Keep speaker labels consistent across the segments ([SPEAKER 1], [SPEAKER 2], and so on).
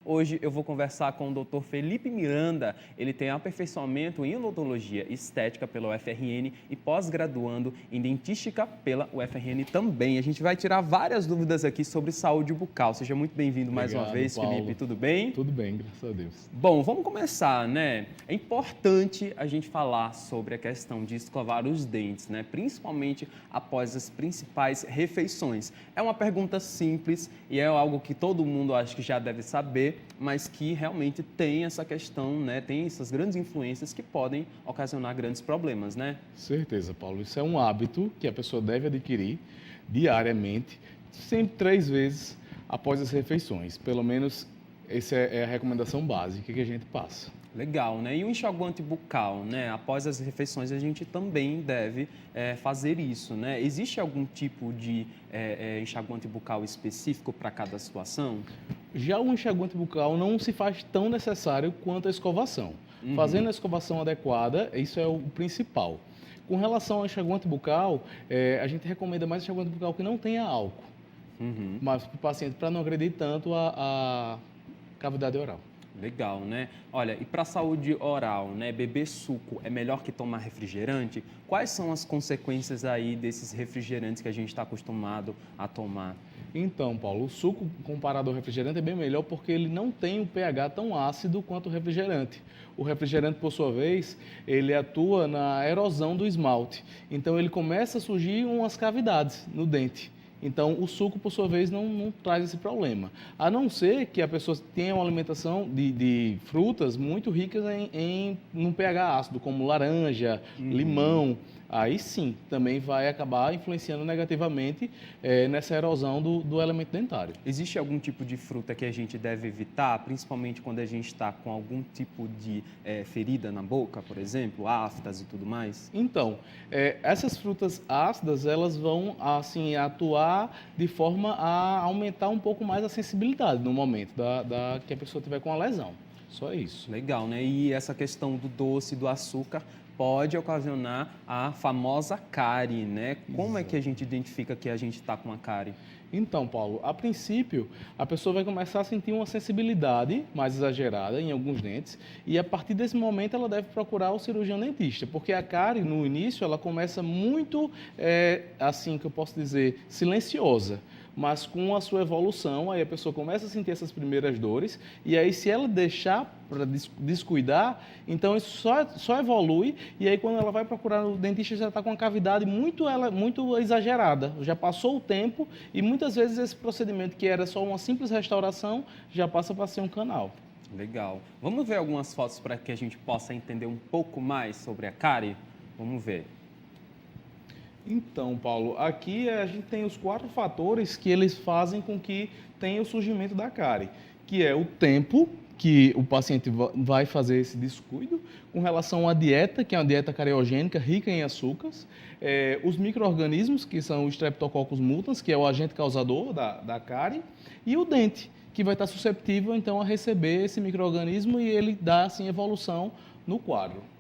[SPEAKER 1] Hoje eu vou conversar com o Dr. Felipe Miranda. Ele tem aperfeiçoamento em odontologia estética pela UFRN e pós-graduando em dentística pela UFRN também. A gente vai tirar várias dúvidas aqui sobre saúde bucal. Seja muito bem-vindo mais uma vez,
[SPEAKER 2] Paulo.
[SPEAKER 1] Felipe. Tudo bem?
[SPEAKER 2] Tudo bem, graças a Deus.
[SPEAKER 1] Bom, vamos começar, né? É importante a gente falar sobre a questão de escovar os dentes, né? Principalmente após as principais refeições. É uma pergunta simples e é algo que todo mundo acho que já deve saber, mas que realmente tem essa questão, né? Tem essas grandes influências que podem ocasionar grandes problemas, né?
[SPEAKER 2] Certeza, Paulo. Isso é um hábito que a pessoa deve adquirir diariamente, sempre 3 vezes após as refeições. Pelo menos essa é a recomendação básica que a gente passa.
[SPEAKER 1] Legal, né? E o enxaguante bucal, né? Após as refeições a gente também deve fazer isso, né? Existe algum tipo de enxaguante bucal específico para cada situação?
[SPEAKER 2] Já o enxaguante bucal não se faz tão necessário quanto a escovação. Fazendo a escovação adequada, isso é o principal. Com relação ao enxaguante bucal, a gente recomenda mais enxaguante bucal que não tenha álcool, mas para o paciente, para não agredir tanto a cavidade oral.
[SPEAKER 1] Legal, né? Olha, e para a saúde oral, né? Beber suco é melhor que tomar refrigerante? Quais são as consequências aí desses refrigerantes que a gente está acostumado a tomar?
[SPEAKER 2] Então, Paulo, o suco comparado ao refrigerante é bem melhor porque ele não tem um pH tão ácido quanto o refrigerante. O refrigerante, por sua vez, ele atua na erosão do esmalte. Então, ele começa a surgir umas cavidades no dente. Então, o suco, por sua vez, não traz esse problema. A não ser que a pessoa tenha uma alimentação de frutas muito ricas num pH ácido, como laranja, limão. Aí sim, também vai acabar influenciando negativamente nessa erosão do elemento dentário.
[SPEAKER 1] Existe algum tipo de fruta que a gente deve evitar, principalmente quando a gente está com algum tipo de ferida na boca, por exemplo, aftas e tudo mais?
[SPEAKER 2] Então, essas frutas ácidas, elas vão assim atuar de forma a aumentar um pouco mais a sensibilidade no momento que a pessoa tiver com a lesão. Só isso.
[SPEAKER 1] Legal, né? E essa questão do doce, do açúcar, pode ocasionar a famosa cárie, né? Como é que a gente identifica que a gente está com uma cárie?
[SPEAKER 2] Então, Paulo, a princípio, a pessoa vai começar a sentir uma sensibilidade mais exagerada em alguns dentes e a partir desse momento ela deve procurar o cirurgião dentista, porque a cárie, no início, ela começa muito, assim que eu posso dizer, silenciosa. Mas com a sua evolução, aí a pessoa começa a sentir essas primeiras dores e aí se ela deixar para descuidar, então isso só evolui e aí quando ela vai procurar o dentista já está com uma cavidade muito exagerada, já passou o tempo e muitas vezes esse procedimento que era só uma simples restauração já passa para ser um canal.
[SPEAKER 1] Legal. Vamos ver algumas fotos para que a gente possa entender um pouco mais sobre a cárie? Vamos ver.
[SPEAKER 2] Então, Paulo, aqui a gente tem os 4 fatores que eles fazem com que tenha o surgimento da cárie, que é o tempo que o paciente vai fazer esse descuido, com relação à dieta, que é uma dieta cariogênica, rica em açúcares, os micro-organismos, que são o Streptococcus mutans, que é o agente causador da cárie, e o dente, que vai estar susceptível, então, a receber esse micro-organismo e ele dá, assim, evolução no quadro.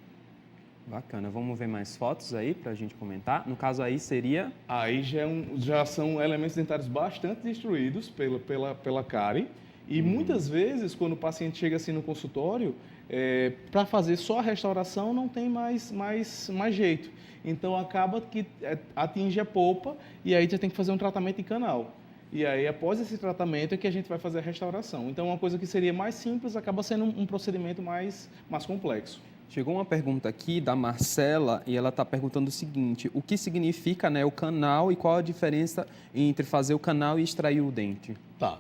[SPEAKER 1] Bacana, vamos ver mais fotos aí para a gente comentar. No caso aí seria...
[SPEAKER 2] Aí já são elementos dentários bastante destruídos pela cárie e muitas vezes quando o paciente chega assim no consultório, para fazer só a restauração não tem mais jeito. Então acaba que atinge a polpa e aí já tem que fazer um tratamento em canal. E aí após esse tratamento é que a gente vai fazer a restauração. Então uma coisa que seria mais simples acaba sendo um procedimento mais complexo.
[SPEAKER 1] Chegou uma pergunta aqui da Marcela e ela está perguntando o seguinte: o que significa, né, o canal e qual a diferença entre fazer o canal e extrair o dente?
[SPEAKER 2] Tá.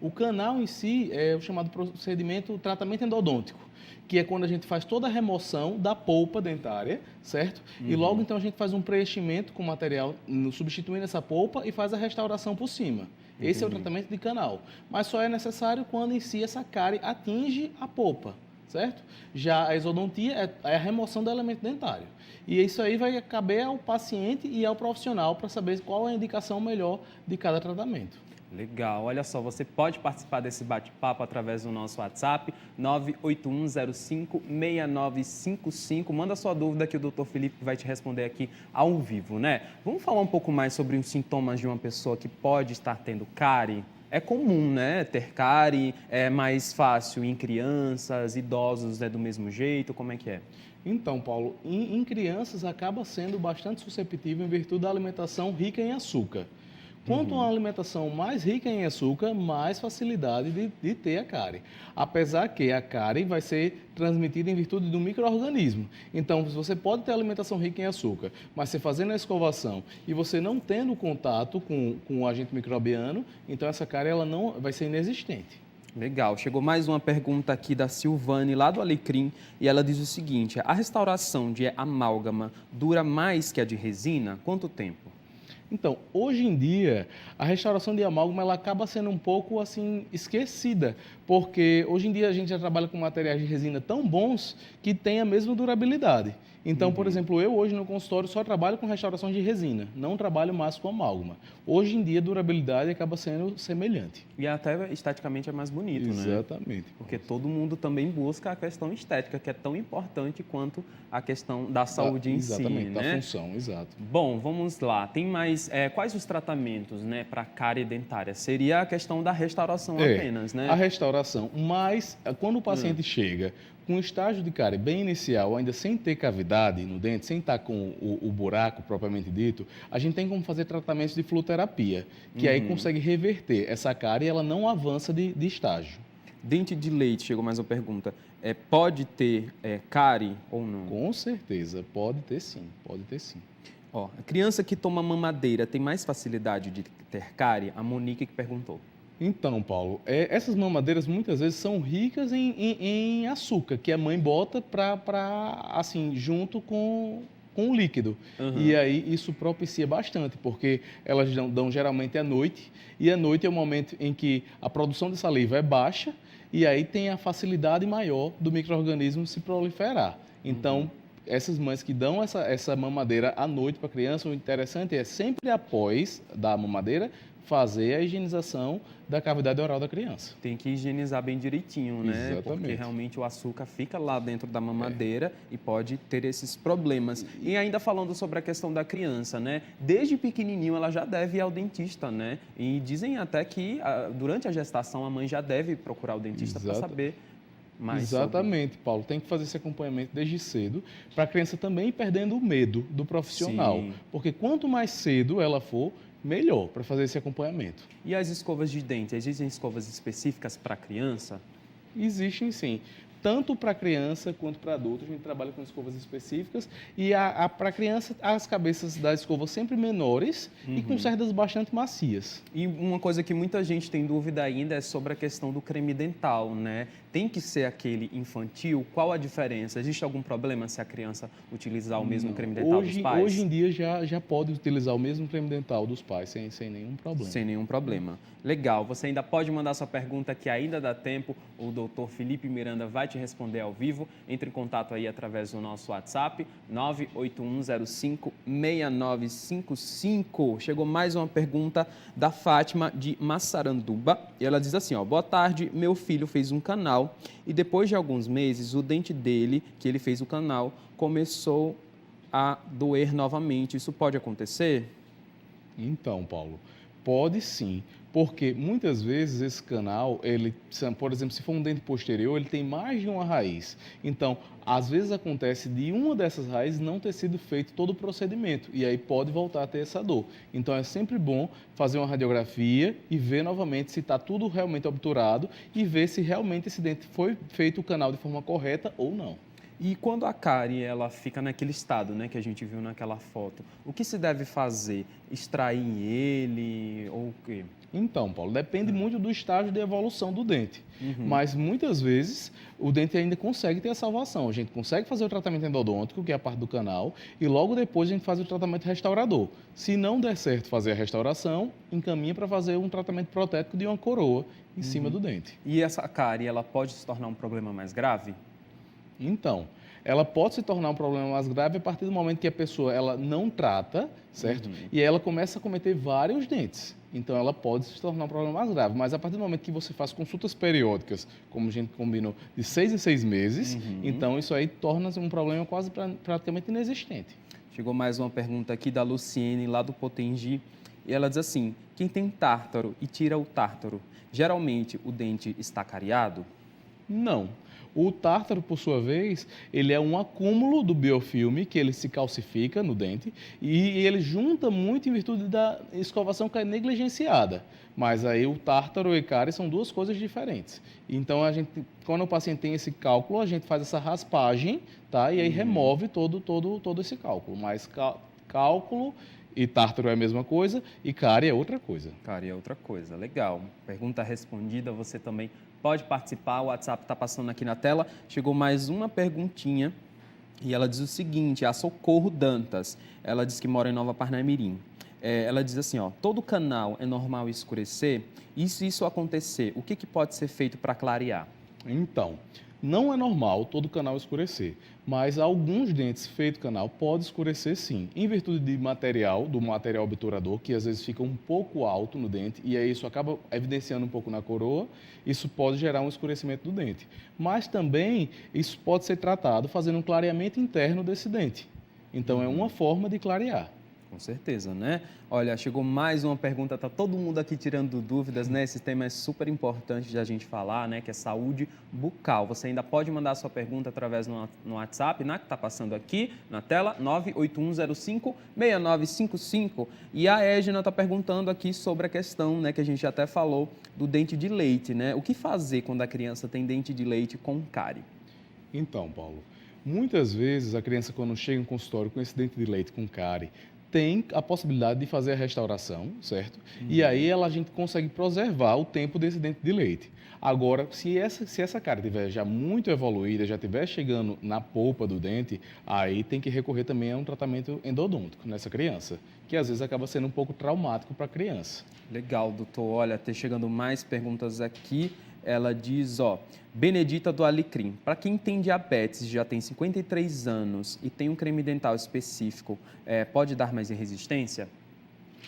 [SPEAKER 2] O canal em si é o chamado procedimento tratamento endodôntico, que é quando a gente faz toda a remoção da polpa dentária, certo? E logo então a gente faz um preenchimento com material substituindo essa polpa e faz a restauração por cima. Esse é o tratamento de canal. Mas só é necessário quando em si essa cárie atinge a polpa. Certo? Já a exodontia é a remoção do elemento dentário. E isso aí vai caber ao paciente e ao profissional para saber qual é a indicação melhor de cada tratamento.
[SPEAKER 1] Legal, olha só, você pode participar desse bate-papo através do nosso WhatsApp, 981056955. Manda sua dúvida que o Dr. Felipe vai te responder aqui ao vivo, né? Vamos falar um pouco mais sobre os sintomas de uma pessoa que pode estar tendo cárie? é comum, né, ter cárie? É mais fácil em crianças, idosos é do mesmo jeito? Como é que é?
[SPEAKER 2] Então, Paulo, em crianças acaba sendo bastante susceptível em virtude da alimentação rica em açúcar. Quanto uma alimentação mais rica em açúcar, mais facilidade de ter a cárie. Apesar que a cárie vai ser transmitida em virtude do micro-organismo. Então, você pode ter alimentação rica em açúcar, mas você fazendo a escovação e você não tendo contato com o agente microbiano, então essa cárie ela não vai ser inexistente.
[SPEAKER 1] Legal. Chegou mais uma pergunta aqui da Silvane, lá do Alecrim, e ela diz o seguinte: a restauração de amálgama dura mais que a de resina? Quanto tempo?
[SPEAKER 2] Então, hoje em dia, a restauração de amálgama ela acaba sendo um pouco assim esquecida, porque hoje em dia a gente já trabalha com materiais de resina tão bons que têm a mesma durabilidade. Então, por exemplo, eu hoje no consultório só trabalho com restauração de resina, não trabalho mais com amálgama. Hoje em dia a durabilidade acaba sendo semelhante.
[SPEAKER 1] E até esteticamente é mais bonito, né?
[SPEAKER 2] Exatamente.
[SPEAKER 1] Porque todo mundo também busca a questão estética, que é tão importante quanto a questão da saúde em si,
[SPEAKER 2] Exatamente,
[SPEAKER 1] né?
[SPEAKER 2] da função, exato.
[SPEAKER 1] Bom, vamos lá. Tem mais, quais os tratamentos, né, para cárie dentária? Seria a questão da restauração apenas, né?
[SPEAKER 2] A restauração, mas quando o paciente chega com um estágio de cárie bem inicial, ainda sem ter cavidade no dente, sem estar com o buraco propriamente dito, a gente tem como fazer tratamentos de fluoterapia, que aí consegue reverter essa cárie e ela não avança de estágio.
[SPEAKER 1] Dente de leite, chegou mais uma pergunta. Pode ter cárie ou não?
[SPEAKER 2] Com certeza, pode ter sim, pode ter sim.
[SPEAKER 1] Ó, a criança que toma mamadeira tem mais facilidade de ter cárie? A Monique que perguntou.
[SPEAKER 2] Então, Paulo, essas mamadeiras muitas vezes são ricas em açúcar, que a mãe bota assim, junto com o líquido. E aí isso propicia bastante, porque elas dão geralmente à noite, e à noite é o momento em que a produção de saliva é baixa, e aí tem a facilidade maior do micro-organismo se proliferar. Então, essas mães que dão essa mamadeira à noite para a criança, o interessante é sempre após da mamadeira fazer a higienização da cavidade oral da criança.
[SPEAKER 1] Tem que higienizar bem direitinho, né?
[SPEAKER 2] Exatamente.
[SPEAKER 1] Porque realmente o açúcar fica lá dentro da mamadeira e pode ter esses problemas. E ainda falando sobre a questão da criança, né? Desde pequenininho ela já deve ir ao dentista, né? E dizem até que durante a gestação a mãe já deve procurar o dentista para saber mais
[SPEAKER 2] Exatamente, Paulo. Tem que fazer esse acompanhamento desde cedo, para a criança também ir perdendo o medo do profissional.
[SPEAKER 1] Sim.
[SPEAKER 2] Porque quanto mais cedo ela for, melhor para fazer esse acompanhamento.
[SPEAKER 1] E as escovas de dente? Existem escovas específicas para criança?
[SPEAKER 2] Existem sim. Tanto para criança quanto para adulto, a gente trabalha com escovas específicas e para criança as cabeças da escova sempre menores e com cerdas bastante macias.
[SPEAKER 1] E uma coisa que muita gente tem dúvida ainda é sobre a questão do creme dental, né? Tem que ser aquele infantil? Qual a diferença? Existe algum problema se a criança utilizar o mesmo creme dental dos pais?
[SPEAKER 2] Hoje em dia já pode utilizar o mesmo creme dental dos pais sem nenhum problema.
[SPEAKER 1] Sem nenhum problema. Legal. Você ainda pode mandar sua pergunta que ainda dá tempo. O doutor Felipe Miranda vai te responder ao vivo. Entre em contato aí através do nosso WhatsApp, 981056955. Chegou mais uma pergunta da Fátima de Massaranduba. E ela diz assim, ó: boa tarde, meu filho fez um canal e depois de alguns meses o dente dele, que ele fez o canal, começou a doer novamente. Isso pode acontecer?
[SPEAKER 2] Então, Paulo, pode sim, porque muitas vezes esse canal, por exemplo, se for um dente posterior, ele tem mais de uma raiz. Então, às vezes acontece de uma dessas raízes não ter sido feito todo o procedimento e aí pode voltar a ter essa dor. Então, é sempre bom fazer uma radiografia e ver novamente se está tudo realmente obturado e ver se realmente esse dente foi feito o canal de forma correta ou não.
[SPEAKER 1] E quando a cárie ela fica naquele estado, né, que a gente viu naquela foto, o que se deve fazer? Extrair ele ou o quê?
[SPEAKER 2] Então, Paulo, depende muito do estágio de evolução do dente. Mas muitas vezes o dente ainda consegue ter a salvação. A gente consegue fazer o tratamento endodôntico, que é a parte do canal, e logo depois a gente faz o tratamento restaurador. Se não der certo fazer a restauração, encaminha para fazer um tratamento protético de uma coroa em cima do dente.
[SPEAKER 1] E essa cárie, ela pode se tornar um problema mais grave?
[SPEAKER 2] Então, ela pode se tornar um problema mais grave a partir do momento que a pessoa ela não trata, certo? E aí ela começa a cometer vários dentes. Então, ela pode se tornar um problema mais grave. Mas a partir do momento que você faz consultas periódicas, como a gente combinou, de 6 em 6 meses, então isso aí torna-se um problema quase praticamente inexistente.
[SPEAKER 1] Chegou mais uma pergunta aqui da Luciene, lá do Potengi. E ela diz assim: quem tem tártaro e tira o tártaro, geralmente o dente está cariado?
[SPEAKER 2] Não. O tártaro, por sua vez, ele é um acúmulo do biofilme que ele se calcifica no dente e ele junta muito em virtude da escovação que é negligenciada. Mas aí o tártaro e cárie são duas coisas diferentes. Então, quando o paciente tem esse cálculo, a gente faz essa raspagem, tá? E aí remove todo esse cálculo. Mas cálculo e tártaro é a mesma coisa e cárie é outra coisa.
[SPEAKER 1] Cárie é outra coisa, legal. Pergunta respondida, você também pode participar, o WhatsApp está passando aqui na tela. Chegou mais uma perguntinha e ela diz o seguinte: a Socorro Dantas, ela diz que mora em Nova Parnamirim. Ela diz assim, ó: todo canal é normal escurecer? E se isso acontecer, o que pode ser feito para clarear?
[SPEAKER 2] Então, não é normal todo canal escurecer, mas alguns dentes feito canal pode escurecer sim, em virtude do material obturador, que às vezes fica um pouco alto no dente, e aí isso acaba evidenciando um pouco na coroa, isso pode gerar um escurecimento do dente. Mas também isso pode ser tratado fazendo um clareamento interno desse dente. Então é uma forma de clarear.
[SPEAKER 1] Com certeza, né? Olha, chegou mais uma pergunta, tá todo mundo aqui tirando dúvidas, né? Esse tema é super importante de a gente falar, né? Que é saúde bucal. Você ainda pode mandar a sua pergunta através no WhatsApp, né? Que tá passando aqui na tela, 981056955. E a Égina tá perguntando aqui sobre a questão, né? Que a gente até falou do dente de leite, né? O que fazer quando a criança tem dente de leite com cárie?
[SPEAKER 2] Então, Paulo, muitas vezes a criança, quando chega em consultório com esse dente de leite com cárie, tem a possibilidade de fazer a restauração, certo? E aí a gente consegue preservar o tempo desse dente de leite. Agora, se essa cárie estiver já muito evoluída, já estiver chegando na polpa do dente, aí tem que recorrer também a um tratamento endodôntico nessa criança, que às vezes acaba sendo um pouco traumático para a criança.
[SPEAKER 1] Legal, doutor. Olha, tem chegando mais perguntas aqui. Ela diz, ó: Benedita do Alecrim, para quem tem diabetes, já tem 53 anos e tem um creme dental específico, pode dar mais resistência?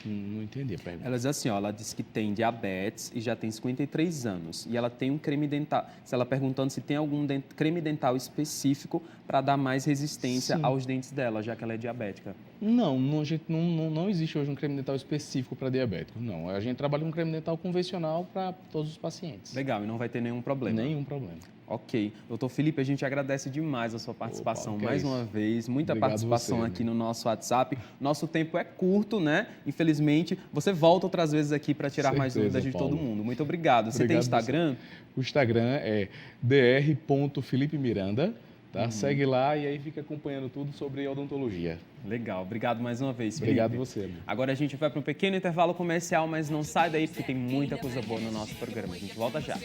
[SPEAKER 2] Não entendi a pergunta.
[SPEAKER 1] Ela diz assim, ó, ela diz que tem diabetes e já tem 53 anos e ela tem um creme dental. Se ela perguntando se tem algum creme dental específico para dar mais resistência aos dentes dela, já que ela é diabética.
[SPEAKER 2] Não, não existe hoje um creme dental específico para diabético. Não, a gente trabalha com creme dental convencional para todos os pacientes.
[SPEAKER 1] Legal, e não vai ter nenhum problema.
[SPEAKER 2] Nenhum problema.
[SPEAKER 1] Ok. Doutor Felipe, a gente agradece demais a sua participação mais uma vez. Muita
[SPEAKER 2] Obrigado
[SPEAKER 1] participação
[SPEAKER 2] você,
[SPEAKER 1] aqui no nosso WhatsApp. Nosso tempo é curto, né? Infelizmente, você volta outras vezes aqui para tirar mais dúvidas de todo mundo. Muito obrigado. Você tem Instagram?
[SPEAKER 2] O Instagram é dr.felipemiranda. Tá? Segue lá e aí fica acompanhando tudo sobre odontologia.
[SPEAKER 1] Legal, obrigado mais uma vez, Felipe.
[SPEAKER 2] Obrigado você, amigo.
[SPEAKER 1] Agora a gente vai para um pequeno intervalo comercial, mas não sai daí porque tem muita coisa boa no nosso programa. A gente volta já.